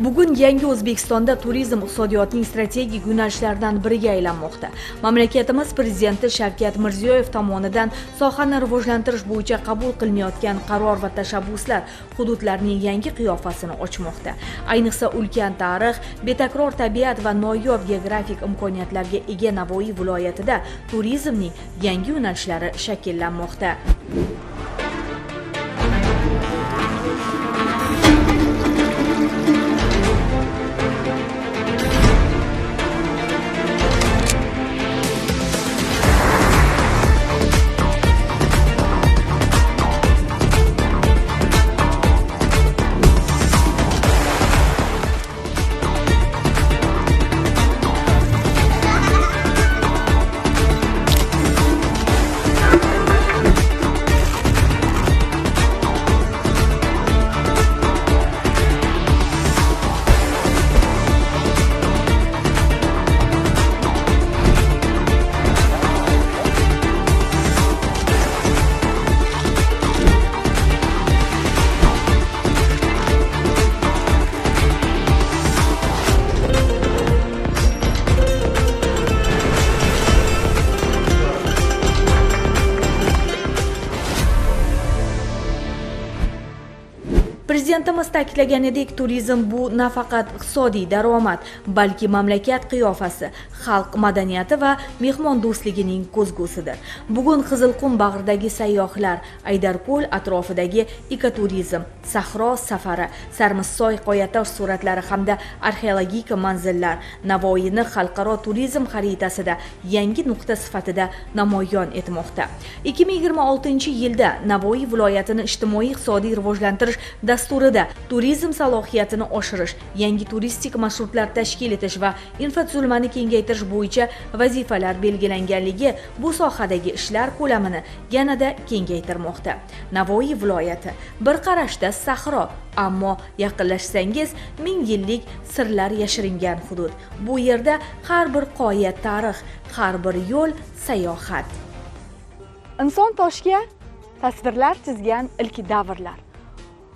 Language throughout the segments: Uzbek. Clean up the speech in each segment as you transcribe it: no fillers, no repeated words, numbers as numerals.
Bugun yangi O'zbekistonda turizm iqtisodiyotning strategik yo'nalishlaridan biriga aylanmoqda. Mamlakatimiz prezidenti Shavkat Mirziyoyev tomonidan sohani rivojlantirish bo'yicha qabul qilinayotgan qaror va tashabbuslar hududlarning yangi qiyofasini ochmoqda. Ayniqsa ulkan tarix, betakror tabiat va noyob geografik imkoniyatlarga ega Navoiy viloyatida turizmning yangi yo'nalishlari shakllanmoqda. Prezidentimiz ta'kidlaganidek, turizm bu nafaqat iqtisodiy daromad, balki mamlakat qiyofasi, xalq madaniyati va mehmon do'stligining ko'zgusidir. Bugun Qizilqum bag'ridagi sayyohlar, Aydarko'l atrofidagi ekoturizm, Sahro safari, Sarmissoy qoyatosh suratlari hamda arxeologik manzillar Navoiyni xalqaro turizm xaritasida yangi nuqta sifatida namoyon etmoqda. 2026-yilda Navoiy viloyatini ijtimoiy-iqtisodiy rivojlantirish dasturida turizm salohiyatini oshirish, yangi turistik marshrutlar tashkil etish va infratuzilmani kengaytirish bo'yicha vazifalar belgilanganligi bu sohadagi ishlar ko'lamini yanada kengaytirmoqda. Navoiy viloyati bir qarashda sahro, ammo yaqinlashsangiz 1000 yillik sirlar yashiringan hudud. Bu yerda har bir qoya tarix, har bir yo'l sayohat. Inson toshga tasvirlar chizgan ilk davrlar.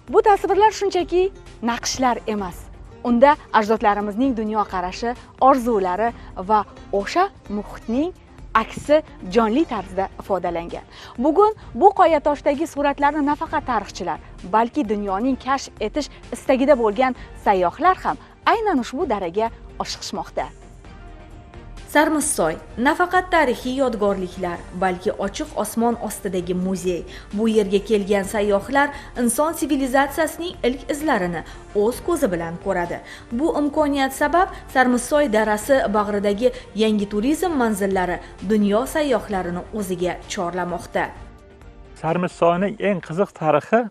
Bu tasvirlar shunchaki naqshlar emas. Unda ajdodlarimizning dunyo qarashi, orzulari va o'sha muhitning aksi jonli tarzda ifodalangan. Bugun bu qoyatoshdagi suratlarni nafaqat tarixchilar, balki dunyoning kashf etish istagida bo'lgan sayyohlar ham aynan ushbu daraga oshiqishmoqda. Sarmissoy nafaqat tarixiy yodgorliklar, balki ochiq osmon ostidagi muzey. Bu yerga kelgan sayyohlar inson sivilizatsiyasining ilk izlarini o'z ko'zi bilan ko'radi. Bu imkoniyat sabab Sarmissoy darasi bag'ridagi yangi turizm manzillari dunyo sayyohlarini o'ziga chorlamoqda. Sarmissoyning eng qiziq tarixi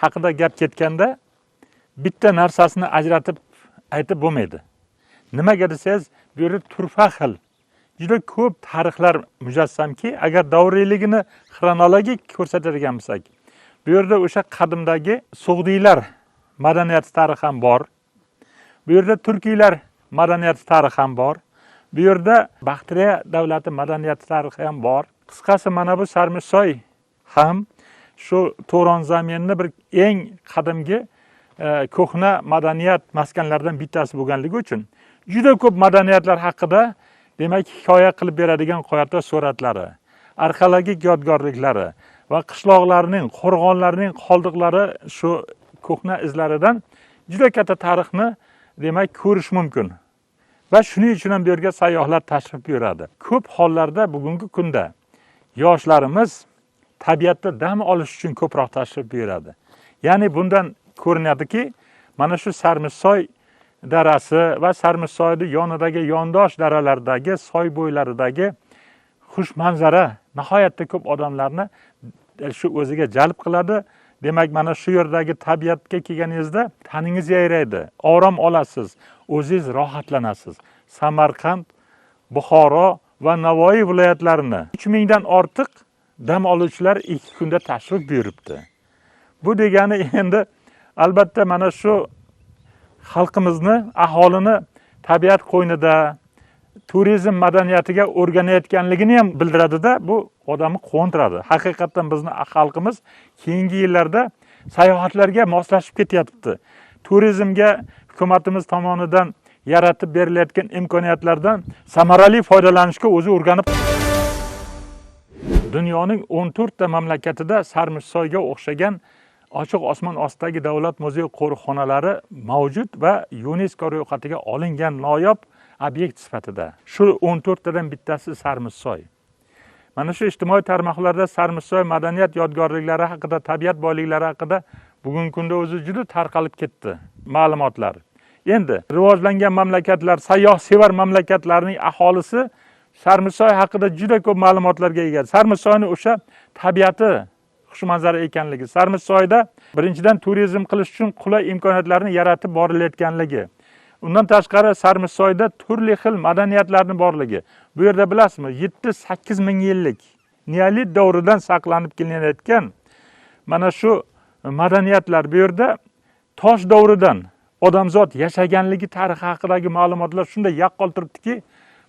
haqida gap ketganda bitta narsasini ajratib aytib bo'lmaydi. Nimaga desangiz, bu yerda turfa xil, juda ko'p tarixlar mujassamki, agar davriyligini xronologik ko'rsatadigan bo'lsak, bu yerda o'sha qadimdagi Sug'diylar madaniyati tarixi ham bor. Bu yerda Turkiylar madaniyati tarixi ham bor. Bu yerda Baxtriya davlati madaniyati tarixi ham bor. Qisqasi mana bu Sarmissoy ham shu To'ron zaminni bir eng qadimgi ko'hna madaniyat maskanlaridan bittasi bo'lganligi uchun juda ko'p madaniyatlar haqida, demak, hikoya qilib beradigan qoyatosh suratlari, arxeologik yodgorliklari va qishloqlarning, qo'rg'onlarning qoldiqlari shu ko'hna izlaridan juda katta tarixni, demak, ko'rish mumkin. Va shuning uchun ham bu yerga sayyohlar tashrif buyuradi. Ko'p hollarda bugungi kunda yoshlarimiz tabiatda dam olish uchun ko'proq tashrif buyuradi. Ya'ni bundan ko'rinadiki, mana shu Sarmissoy darasi va Sarmissoyning yonidagi yondosh daralardagi soy bo'ylaridagi xush manzara nihoyatda ko'p odamlarni shu o'ziga jalb qiladi. Demak, mana shu yerdagi tabiatga kelganingizda taningiz yayraydi, orom olasiz, o'zingiz rohatlanasiz. Samarqand, Buxoro va Navoiy viloyatlarini 3000 dan ortiq dam oluvchilar 2 kunda tashrif buyuribdi. Bu degani endi albatta mana shu xalqimizni, aholini tabiat qo'ynida turizm madaniyatiga o'rganayotganligini ham bildiradi-da, bu odamni quvontiradi. Haqiqatan bizni xalqimiz keyingi yillarda sayohatlarga moslashib ketyapti. turizmga hukumatimiz tomonidan yaratib berilayotgan imkoniyatlardan samarali foydalanishga o'zi o'rganib, dunyoning 14 ta mamlakatida Sarmishsoyga o'xshagan ochiq osmon ostidagi davlat muzey qo'riqxonalari mavjud va UNESCO ro'yxatiga olingan noyob obyekt sifatida. Shu 14 tadan bittasi Sarmishsoy. Mana shu ijtimoiy tarmoqlarda Sarmishsoy madaniyat yodgorliklari haqida, tabiat boyliklari haqida bugungi kunda o'zi juda tarqalib ketdi ma'lumotlar. Endi rivojlangan mamlakatlar, sayyohsevar mamlakatlarning aholisi Sarmishsoy haqida juda ko'p ma'lumotlarga ega. Sarmishsoyning o'sha tabiati xushmanzara ekanligi, Sarmishsoyda birinchidan turizm qilish uchun qulay imkoniyatlarni yaratib borilayotganligi. Undan tashqari Sarmishsoyda turli xil madaniyatlarning borligi. Bu yerda bilasizmi, 7-8 ming yillik neolit davridan saqlanib kelinayotgan mana shu madaniyatlar bu yerda tosh davridan odamzod yashaganligi tarixi haqidagi ma'lumotlar shunday yaqqol turibdiki,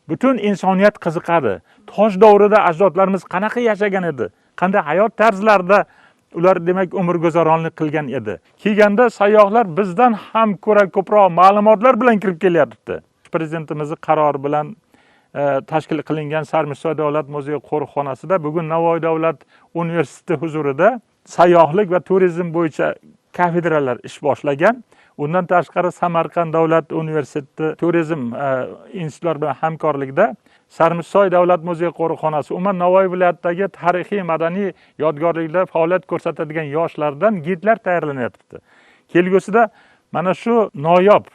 butun insoniyat qiziqadi. Tosh davrida ajdodlarimiz qanaqa yashagan edi? Qanday hayot tarzlarida ular demak umr guzaronlik qilgan edi. Kelganda sayyohlar bizdan ham ko'ra ko'proq ma'lumotlar bilan kirib kelyapti. Prezidentimizning qarori bilan tashkil qilingan Sarmishsoy davlat muzeyi qo'riqxonasida bugun Navoiy davlat universiteti huzurida sayyohlik va turizm bo'yicha kafedralar ish boshlagan. Undan tashqari Samarqand davlat universiteti turizm institutlari bilan hamkorlikda Sarmishsoy davlat muzeyi qo'riqxonasi umuman Navoiy viloyatidagi tarixiy madaniy yodgorliklarda faoliyat ko'rsatadigan yoshlardan gidlar tayyorlanyapti. Kelgusida mana shu noyob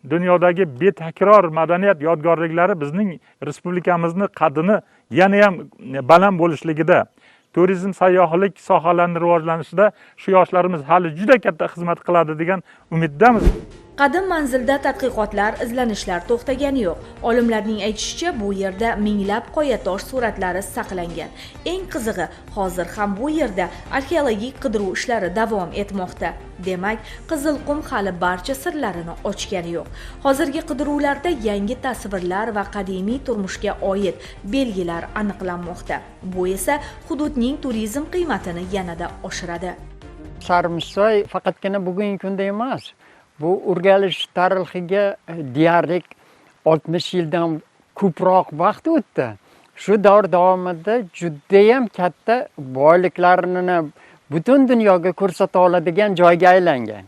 dunyodagi betakror madaniyat yodgorliklari bizning respublikamizning qadini yana ham baland bo'lishligida, turizm sayyohlik sohalarining rivojlanishida shu yoshlarimiz hali juda katta xizmat qiladi degan umiddamiz. Qadim manzilda tadqiqotlar, izlanishlar to'xtagani yo'q. Olimlarning aytishicha, bu yerda minglab qoyatosh suratlari saqlangan. Eng qizig'i, hozir ham bu yerda arxeologik qidiruv ishlari davom etmoqda. Demak, Qizilqum hali barcha sirlarini ochgani yo'q. Hozirgi qidiruvlarda yangi tasvirlar va qadimiy turmushga oid belgilar aniqlanmoqda. Bu esa hududning turizm qiymatini yanada oshiradi. Sarmishsoy faqatgina bugungi kunda emas. Bu Urgalish tarixiga deyarli 60 yildan ko'proq vaqt o'tdi. Shu davr davomida juda ham katta boyliklarini butun dunyoga ko'rsata oladigan joyga aylangan.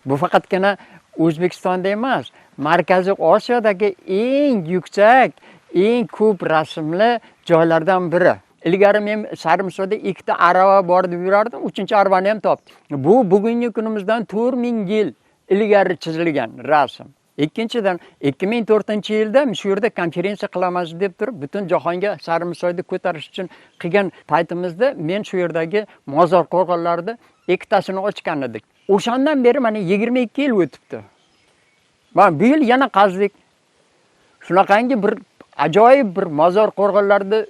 Bu faqatgina O'zbekistonda emas, Markaziy Osiyodagi eng yuksak, eng ko'p rasmli joylardan biri. Ilgari men Sarmishsoyda 2 ta arava bor deb yurardim, 3-arvani ham topdim. Bu bugungi kunimizdan 4000 yil ilgari chizilgan rasm. Ikkinchidan 2004-yilda shu yerda konferensiya qilamiz deb turib, butun jahonga Sarmishsoyni ko'tarish uchun qilgan paytimizda men shu yerdagi mozor qo'rg'onlarida 2 tasini ochgan edik. O'shandan beri mana 22 yil o'tibdi. Mana bu yil yana qazdik. Shunaqangi bir ajoyib bir mozor qo'rg'onlarni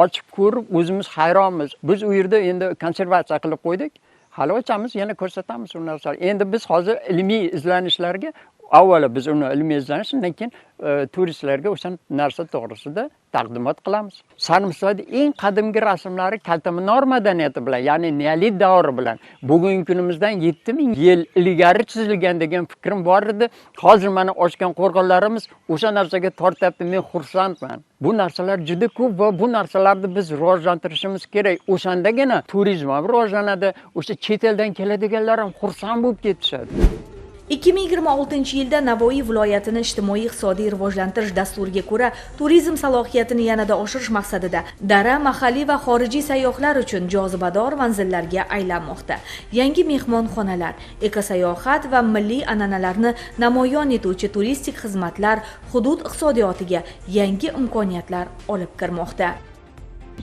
ochib ko'rib, o'zimiz hayronmiz. Biz u yerda endi konservatsiya qilib qo'ydik. Hali ochamiz, yana ko'rsatamiz u narsalarni. Endi biz hozir ilmiy izlanishlarga, avvalo biz uni ilmiy izlanish, undan keyin turistlarga o'sha narsa to'g'risida taqdimot qilamiz. Sarmishsoyda eng qadimgi rasmlari Kaltaminor madaniyati bilan, ya'ni neolit davri bilan bugungi kunimizdan 7000 yil ilgari chizilgan degan fikrim bor edi. Hozir mana ochgan qo'rg'onlarimiz o'sha narsaga tortyapti. Men xursandman. Bu narsalar juda ko'p va bu narsalarni biz rivojlantirishimiz kerak. O'shandagina turizm ham rivojlanadi. O'sha chet eldan keladiganlar ham xursand bo'lib ketishadi. 2026-yilda Navoiy viloyatini ijtimoiy-iqtisodiy rivojlantirish dasturiga ko'ra turizm salohiyatini yanada oshirish maqsadida dara mahalliy va xorijiy sayyohlar uchun jozibador manzillarga aylanmoqda. Yangi mehmonxonalar, ekosayohat va milliy an'analarni namoyon etuvchi turistik xizmatlar hudud iqtisodiyotiga yangi imkoniyatlar olib kirmoqda.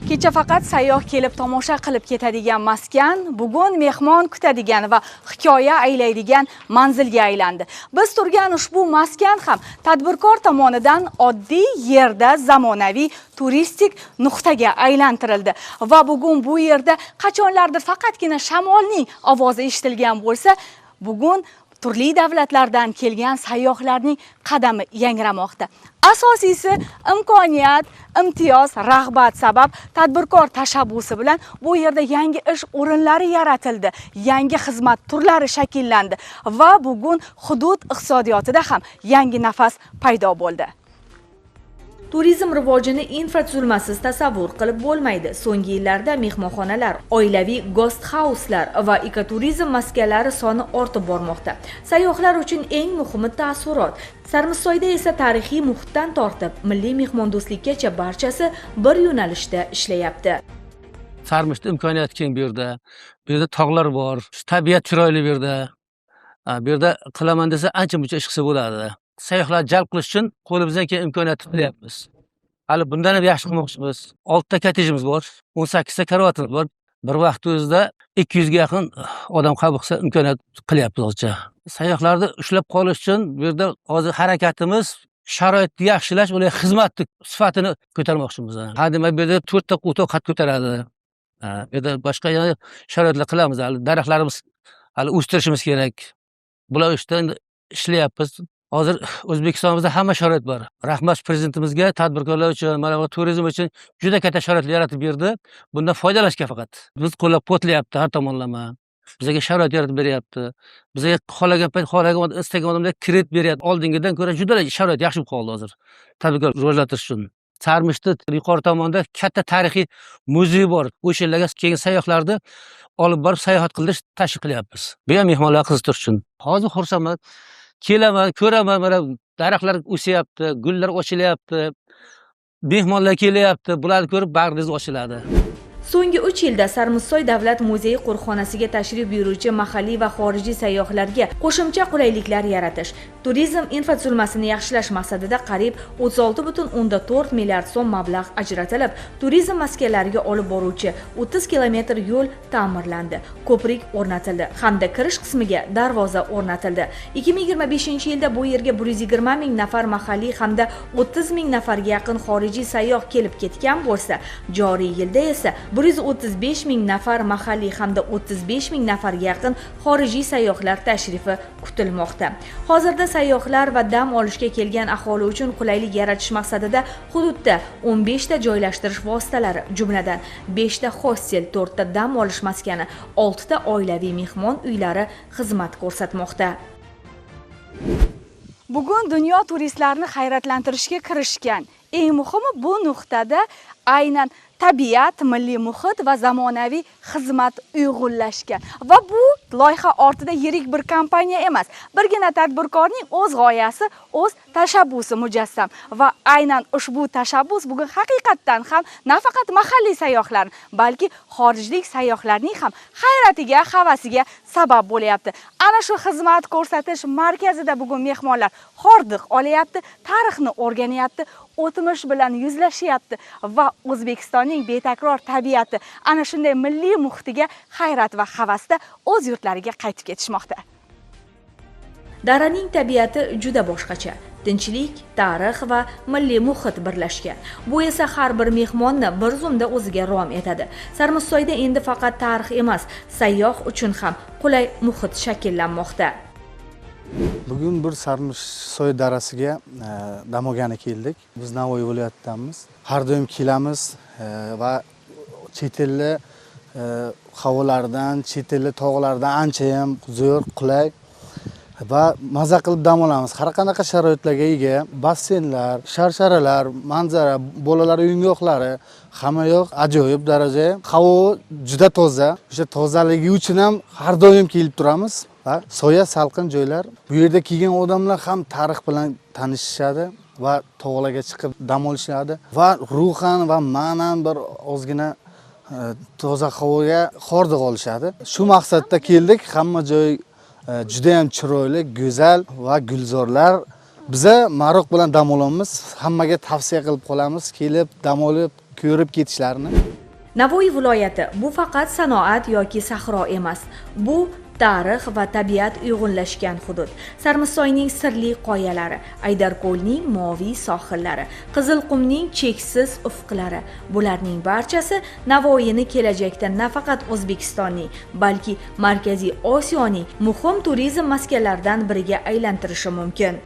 Kecha faqat sayyoh kelib tomosha qilib ketadigan maskan bugun mehmon kutadigan va hikoya aylaydigan manzilga aylandi. Biz turgan ushbu maskan ham tadbirkor tomonidan oddiy yerda zamonaviy turistik nuqtaga aylantirildi va bugun bu yerda qachonlardir faqatgina shamolning ovozi eshitilgan bo'lsa, bugun turli davlatlardan kelgan sayyohlarning qadami yangramoqda. Asosiysi imkoniyat, imtiyoz, rag'bat sabab tadbirkor tashabbusi bilan bu yerda yangi ish o'rinlari yaratildi, yangi xizmat turlari shakllandi va bugun hudud iqtisodiyotida ham yangi nafas paydo bo'ldi. Turizm rivojini infratuzilmasiz tasavvur qilib bo'lmaydi. So'nggi yillarda mehmonxonalar, oilaviy ghost house'lar va ekoturizm maskanlari soni ortib bormoqda. Sayyohlar uchun eng muhimi taassurot. Sarmissoyda esa tarixiy muhitdan tortib, milliy mehmondo'stlikkacha barchasi bir yo'nalishda ishlayapti. Sarmishda imkoniyat keng bu yerda. Bu yerda tog'lar bor, tabiat chiroyli bu yerda. Bu yerda qilaman desa ancha-muncha ish qilsa bo'ladi. Sayyohlar jalb qilish uchun qo'limizdan kelgan imkoniyatni qilyapmiz. Hali bundan ham yaxshi qilmoqchimiz. 6 ta kottejimiz bor, 18 ta karavotimiz bor. Bir vaqt o'zida 200 ga yaqin odam qabul qilsa imkoniyat qilyapmiz hozircha. Sayyohlarni ushlab qolish uchun bu yerda hozir harakatimiz sharoitni yaxshilash, ular xizmatni sifatini ko'tarmoqchimiz. Hadima bu yerda 4 ta o'toq qat ko'taradi. Bu yerda boshqa yana sharoitlar qilamiz. Hali daraxtlarimiz hali o'stirishimiz kerak. Bular ishdan ishlayapmiz. Hozir O'zbekistonimizda hamma sharoit bor. Rahmat prezidentimizga tadbirkorlar uchun, mana bu turizm uchun juda katta sharoitlar yaratib berdi. Bundan foydalanishga faqat. Biz qo'llab-quvvatlayapti har tomonlama. Bizga sharoit yaratib beryapti. Bizga xohlagan payt, xohlagan istagan odamlarga kredit beryapti. Oldingidan ko'ra juda sharoit yaxshi bo'lib qoldi hozir. Tadbirkor rivojlantirish uchun. Sarmishda yuqori tomonda katta tarixiy muzey bor. O'sha yerlarga keyin sayyohlarni olib borib sayohat qilish tashkil qilyapmiz. Bu ham mehmonlarga qiziqtirish uchun. Hozir xursandman. Kelaman, ko'raman, mana daraxtlar o'syapti, gullar ochilyapti, mehmonlar kelyapti. Bularni ko'rib bag'ringiz ochiladi. So'nggi 3 yilda Sarmissoy davlat muzeyi qo'riqxonasiga tashrif buyuruvchi mahalliy va xorijiy sayyohlarga qo'shimcha qulayliklar yaratish, turizm infratuzilmasini yaxshilash maqsadida qariyb 36,4 milliard so'm mablag' ajratilib, turizm maskanlariga olib boruvchi 30 kilometr yo'l ta'mirlandi, ko'prik o'rnatildi hamda kirish qismiga darvoza o'rnatildi. 2025-yilda bu yerga 120 ming nafar mahalliy hamda 30 ming nafarga yaqin xorijiy sayyoh kelib ketgan bo'lsa, joriy yilda esa 135 ming nafar mahalliy hamda 35 ming nafarga yaqin xorijiy sayyohlar tashrifi kutilmoqda. Hozirda sayyohlar va dam olishga kelgan aholi uchun qulaylik yaratish maqsadida hududda 15 ta joylashtirish vositalari, jumladan 5 ta hostel, 4 ta dam olish maskani, 6 ta oilaviy mehmon uylari xizmat ko'rsatmoqda. Bugun dunyo turistlarni hayratlantirishga kirishgan. Eng muhimi bu nuqtada aynan tabiat, milliy muhit va zamonaviy xizmat uyg'unlashgan. Va bu loyiha ortida yirik bir kompaniya emas, birgina tadbirkorning o'z g'oyasi, o'z tashabbusi mujassam. Va aynan ushbu tashabbus bugun haqiqatdan ham nafaqat mahalliy sayyohlarning, balki xorijlik sayyohlarning ham hayratiga, havasiga sabab bo'lyapti. Ana shu xizmat ko'rsatish markazida bugun mehmonlar hordiq olyapti, tarixni o'rganyapti, o'tmish bilan yuzlashyapti va O'zbekistonning betakror tabiati, ana shunday milliy muhitiga hayrat va havasda o'z yurtlariga qaytib ketishmoqda. Daraning tabiati juda boshqacha. Tinchlik, tarix va milliy muhit birlashgan. Bu esa har bir mehmonni bir zumda o'ziga rom etadi. Sarmissoyda endi faqat tarix emas, sayyoh uchun ham qulay muhit shakllanmoqda. Bugun bir Sarmissoy darasiga dam olgani keldik. Biz Navoiy viloyatidanmiz. Har doim kelamiz va chet elli havolardan, chet elli tog'lardan ancha ham zo'r, qulay va maza qilib dam olamiz. Har qanaqa sharoitlarga ega, basseynlar, sharsharalar, manzara, bolalar o'yingohlari, hamma yoq ajoyib daraja. Havo juda toza. O'sha tozaligi uchun ham har doim kelib turamiz. Va soya salqin joylar. Bu yerda kelgan odamlar ham tarix bilan tanishishadi va tog'larga chiqib dam olishadi va ruhan va ma'nan bir ozgina toza havoga hordiq olishadi. Shu maqsadda keldik. Hamma joy juda ham chiroyli, go'zal va gulzorlar. Biza Maroq bilan dam olamiz. Hammaga tavsiya qilib qolamiz, kelib dam olib, ko'rib ketishlarini. Navoiy viloyati bu faqat sanoat yoki sahro emas. Bu tarix va tabiat uyg'unlashgan hudud. Sarmisoyning sirli qoyalari, Aydarko'lning moviy sohillari, Qizilqumning cheksiz ufqlari. Bularning barchasi Navoiyni kelajakda nafaqat O'zbekistonning, balki Markaziy Osiyoning muhim turizm maskanlaridan biriga aylantirishi mumkin.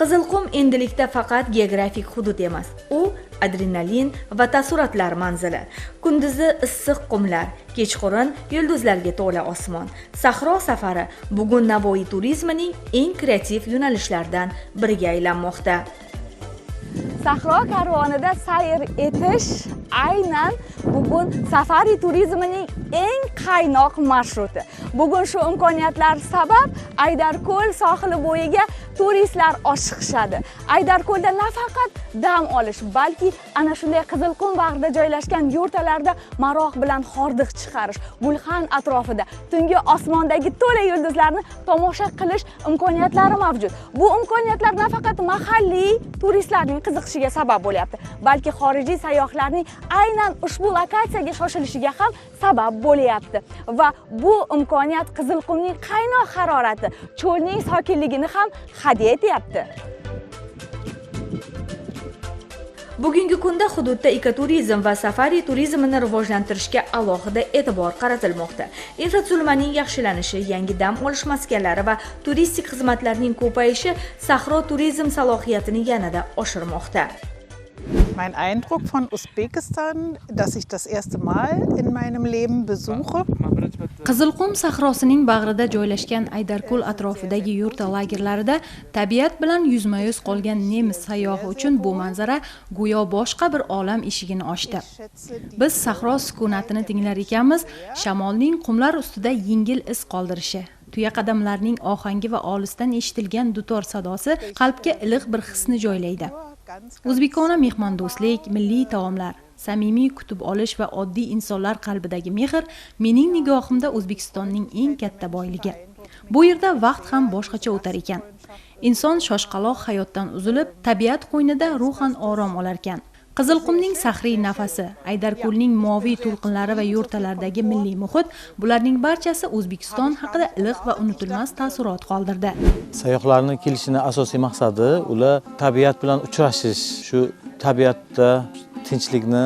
Qizilqum endilikda faqat geografik hudud emas, u adrenalin va taassurotlar manzili. Kunduzi issiq qumlar, kechqurun yulduzlarga to'la osmon. Sahro safari bugun Navoiy turizmining eng kreativ yo'nalishlaridan biriga aylanmoqda. Sahro karvonida sayr etish aynan bugun safari turizmining eng qaynoq marsruti. Bugun shu imkoniyatlar sabab Aydarko'l sohili bo'yiga turistlar oshiqishadi. Aydarko'lda nafaqat dam olish, balki ana shunday Qizilqum bag'rida joylashgan yurtlarda maroq bilan hordiq chiqarish, gulxan atrofida tungi osmondagi to'la yulduzlarni tomosha qilish imkoniyatlari mavjud. Bu imkoniyatlar nafaqat mahalliy turistlarning qiziqishiga sabab bo'lyapti, balki xorijiy sayyohlarning aynan ushbu lokatsiyaga shoshilishiga ham sabab bo'lyapti. Va bu imkoniyat Qizilqumning qaynoq harorati, cho'lning sokinligini ham hadya etyapti. Bugungi kunda hududda ekoturizm va safari turizmini rivojlantirishga alohida e'tibor qaratilmoqda. Infratuzilmaning yaxshilanishi, yangi dam olish maskanlari va turistik xizmatlarning ko'payishi sahro turizm salohiyatini yanada oshirmoqda. Mein Eindruck von Usbekistan, dass ich das erste Mal in meinem Leben besuche. Qizilqum sahrosining bag'rida joylashgan Aydarko'l atrofidagi yurta lagerlarida tabiat bilan yuzma-yuz qolgan nemis sayyohi uchun bu manzara go'yo boshqa bir olam eshigini ochdi. Biz sahro sukunatini tinglar ekanmiz, shamolning qumlar ustida yengil iz qoldirishi, tuya qadamlarning ohangi va olisdan eshitilgan dutor sadosi qalbga iliq bir hisni joylaydi. O'zbekona mehmondo'stlik, milliy taomlar, samimiy kutib olish va oddiy insonlar qalbidagi mehr mening nigohimda O'zbekistonning eng katta boyligi. Bu yerda vaqt ham boshqacha o'tar ekan. Inson shoshqaloq hayotdan uzilib, tabiat qo'ynida ruhan orom olar ekan. Qizilqumning sahriy nafasi, Aydarko'lning moviy to'lqinlari va yurtalardagi milliy muhit, bularning barchasi O'zbekiston haqida iliq va unutilmas taassurot qoldirdi. Sayyohlarning kelishini asosiy maqsadi ular tabiat bilan uchrashish, shu tabiatda tinchlikni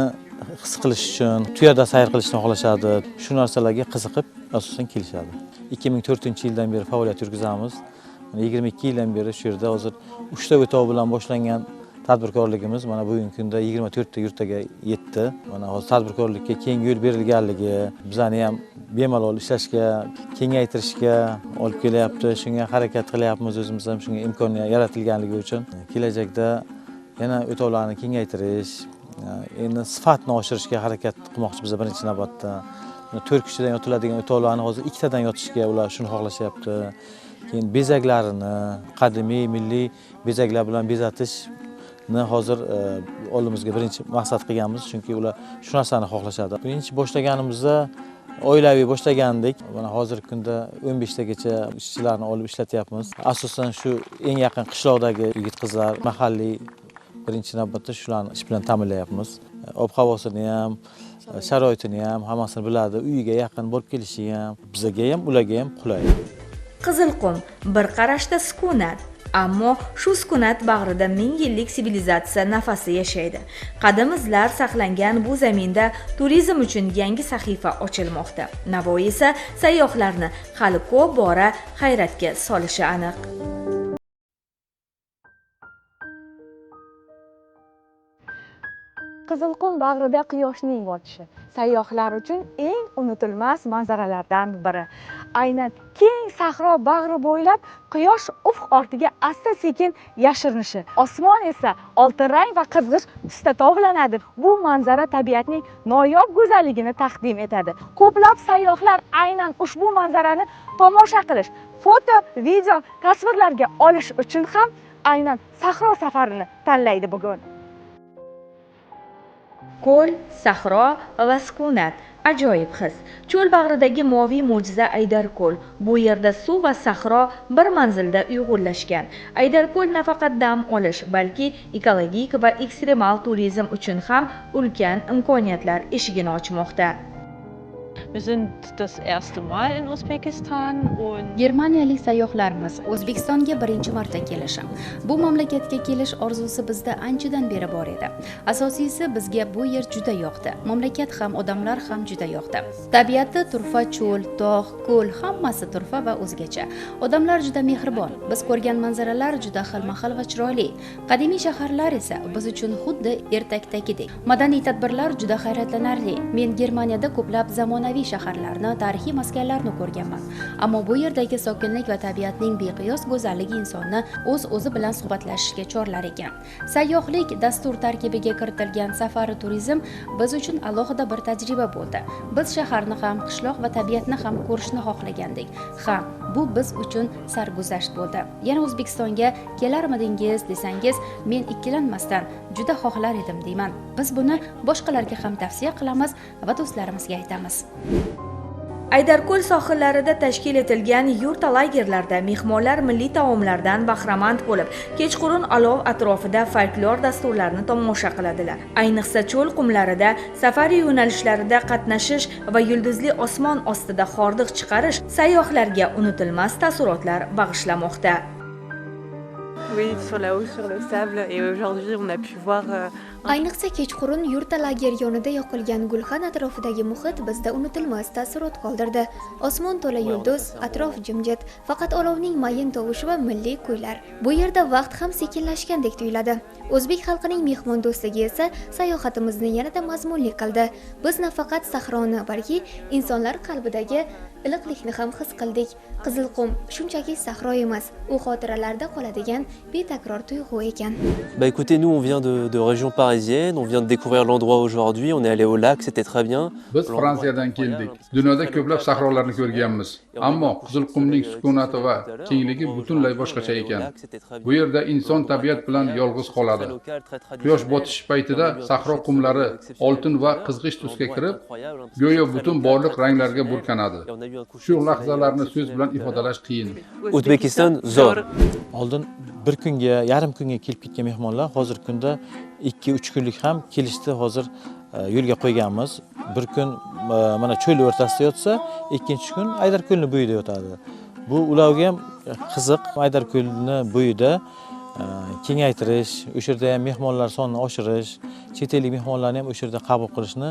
his qilish uchun tuyada sayr qilishni xohlashadi. Shu narsalarga qiziqib asosan kelishadi. 2004-yildan beri faoliyat yuritamiz. 22 yildan beri shu yerda hozir 3 ta o'tov bilan boshlangan tadbirkorligimiz mana bugungi kunda 24 ta yurtaga yetdi. Mana hozir tadbirkorlikka keng yo'l berilganligi bizani ham bemalol ishlashga, kengaytirishga olib kelyapti. Shunga harakat qilyapmiz, o'zimiz ham shunga imkoniyat yaratilganligi uchun. Kelajakda yana o'tovlarni kengaytirish, endi sifatni oshirishga harakat qilmoqchimiz birinchi navbatda. 4 kishidan yotiladigan o'tovlarni hozir 2 tadan yotishga ular shuni xohlashyapti. Keyin bezaklarini, qadimiy milliy bezaklar bilan bezatish hozir oldimizga birinchi maqsad qilganmiz, chunki ular shu narsani xohlashadi. Birinchi boshlaganimizda oilaviy boshlagandik. Mana hozirgi kunda 15 tagacha ishchilarni olib ishlatyapmiz. Asosan shu eng yaqin qishloqdagi yigit-qizlar, mahalliy birinchi navbatda shularni ish bilan ta'minlayapmiz. Ob-havosini ham, sharoitini ham hammasini biladi. Uyiga yaqin borib kelishi ham bizga ham, ularga ham qulay. Qizilqum bir qarashda sukunat. Ammo shu sukunat bag'rida 1000 yillik sivilizatsiya nafasi yashaydi. Qadim izlar saqlangan bu zaminda turizm uchun yangi sahifa ochilmoqda. Navoiy esa sayyohlarni hali ko'p bora hayratga solishi aniq. Qizilqum bag'rida quyoshning botishi sayyohlar uchun eng unutilmas manzaralardan biri. Aynan keng sahro bag'ri bo'ylab quyosh ufq ortiga asta-sekin yashirinishi, osmon esa oltin rang va qizg'ish tusda tovlanadi. Bu manzara tabiatning noyob go'zalligini taqdim etadi. Ko'plab sayyohlar aynan ushbu manzarani tomosha qilish, foto, video tasvirlarga olish uchun ham aynan sahro safarini tanlaydi bugun. Ko'l, sahro va sukunat. Ajoyib his. Cho'l bag'ridagi moviy mo'jiza Aydarko'l. Bu yerda suv va sahro bir manzilda uyg'unlashgan. Aydarko'l nafaqat dam olish, balki ekologik va ekstremal turizm uchun ham ulkan imkoniyatlar eshigini ochmoqda. Wir sind das erste Mal in Usbekistan und Germaniyalik sayyohlarimiz O'zbekistonga birinchi marta kelishi. Bu mamlakatga kelish orzusi bizda anchadan beri bor edi. Asosiysi bizga bu yer juda yoqdi. Mamlakat ham, odamlar ham juda yoqdi. Tabiati turfa, cho'l, tog', ko'l hammasi turfa va o'zgacha. Odamlar juda mehribon. Biz ko'rgan manzaralar juda xilma-xil va chiroyli. Qadimiy shaharlar esa biz uchun xuddi ertakdagidek. Madaniy tadbirlar juda hayratlanarli. Men Germaniyada ko'plab zamonaviy shaharlarni, tarixiy maskanlarni ko'rganman. Ammo bu yerdagi sokinlik va tabiatning beqiyos go'zalligi insonni o'z-o'zi bilan suhbatlashishga chorlar ekan. Sayyohlik dastur tarkibiga kiritilgan safari turizm biz uchun alohida bir tajriba bo'ldi. Biz shaharni ham, qishloq va tabiatni ham ko'rishni xohlagandik. Ha, bu biz uchun sarguzasht bo'ldi. Yana O'zbekistonga kelarmidingiz desangiz, men ikkilanmasdan juda xohlar edim deyman. Biz buni boshqalarga ham tavsiya qilamiz va do'stlarimizga aytamiz. Aydarko'l sohillarida tashkil etilgan yurta lagerlarda mehmonlar milliy taomlardan bahramand bo'lib, kechqurun olov atrofida folklor dasturlarini tomosha qiladilar. Ayniqsa cho'l qumlarida safari yo'nalishlarida qatnashish va yulduzli osmon ostida hordiq chiqarish sayyohlarga unutilmas taassurotlar bag'ishlamoqda. oui, sur la hausse, sur le sable et aujourd'hui on a pu voir Ayniqsa kechqurun yurta lager yonida yoqilgan gulxan atrofidagi muhit bizda unutilmas taassurot qoldirdi. Osmon to'la yulduz, atrof jimjit, faqat olovning mayin tovushi va milliy kuylar. Bu yerda vaqt ham sekinlashgandek tuyuladi. O'zbek xalqining mehmon do'stligi esa sayohatimizni yanada mazmunli qildi. Biz nafaqat sahroni, balki insonlar qalbidagi iliqlikni ham his qildik. Qizilqum shunchaki sahro emas, u xotiralarda qoladigan betakror tuyg'u ekan. Bah écoutez, nous on vient de région parisienne, on vient de découvrir l'endroit aujourd'hui, on est allé au lac, c'était très bien. Biz Fransiyadan keldik. Dunyoda ko'plab sahrolarni ko'rganmiz, ammo Qizilqumning sukunati va kengligi butunlay boshqacha ekan. Bu yerda inson tabiat bilan yolg'iz qoladi. Quyosh botish paytida sahro qumlari oltin va qizg'ish tusga kirib, go'yo butun borliq ranglarga burkanadi. Shu lahzalarni so'z bilan ifodalash qiyin. O'zbekiston zo'r. Oldin bir kunga, yarim kunga kelib ketgan mehmonlar hozirgi kunda 2-3 kunlik ham kelishdi. Hozir yo'lga qo'yganmiz. Bir kun mana cho'l o'rtasida yotsa, ikkinchi kun Aydarko'lni bo'yida yotadi. Bu ularga ham qiziq. Aydarko'lni bo'yida kengaytirish, o'sha yerda ham mehmonlar sonini oshirish, chet ellik mehmonlarni ham o'sha yerda qabul qilishni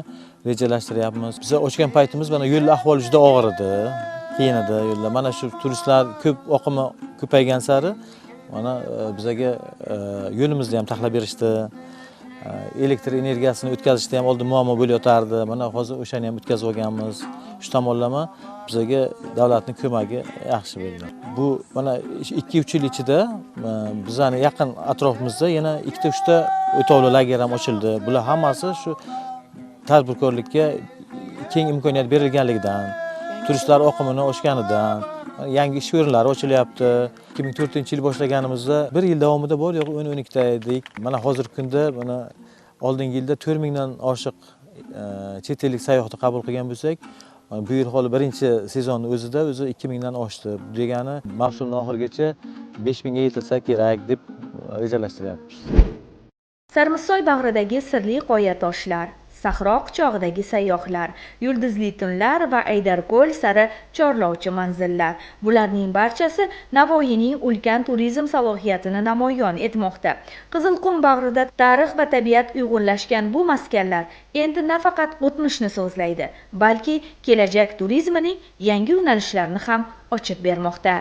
rejalashtiryapmiz. Biz ochgan paytimiz mana yo'l ahvoli juda og'ir edi. Qiyin edi yo'llar. Mana shu turistlar ko'p oqimi ko'paygan sari mana bizga yo'limizni ham taxlab berishdi. Elektr energiyasini o'tkazishda ham oldin muammo bo'layotardi. Mana hozir o'shani ham o'tkazib olganmiz. Shu tomonlama bizga davlatning ko'magi yaxshi bo'ldi. Bu mana 2-3 yil ichida bizning yaqin atrofimizda yana 2-3 ta o'tovli lager ham ochildi. Bular hammasi shu tadbirkorlikka keng imkoniyat berilganligidan, turistlar oqimini oshganidan, yangi ish o'rinlari ochilyapti. 2004-yil boshlaganimizda 1 yil davomida bor yo'q 10-12 ta edik. Mana hozirgi kunda mana oldingi yilda 4000 dan oshiq chet ellik sayyohni qabul qilgan bo'lsak, bu yil hali birinchi sezonni o'zida 2000 dan oshdi. Degani mavsumning oxirigacha 5000 ga yetilsa kerak deb rejalashtiryapmiz. Sarmisoy bag'ridagi sirli qoya toshlar, sahro quchog'idagi sayyohlar, yulduzli tunlar va Aydarko'l sari chorlovchi manzillar. Bularning barchasi Navoiyning ulkan turizm salohiyatini namoyon etmoqda. Qizilqum bag'rida tarix va tabiat uyg'unlashgan bu maskanlar endi nafaqat o'tmishni so'zlaydi, balki kelajak turizmining yangi yo'nalishlarini ham ochib bermoqda.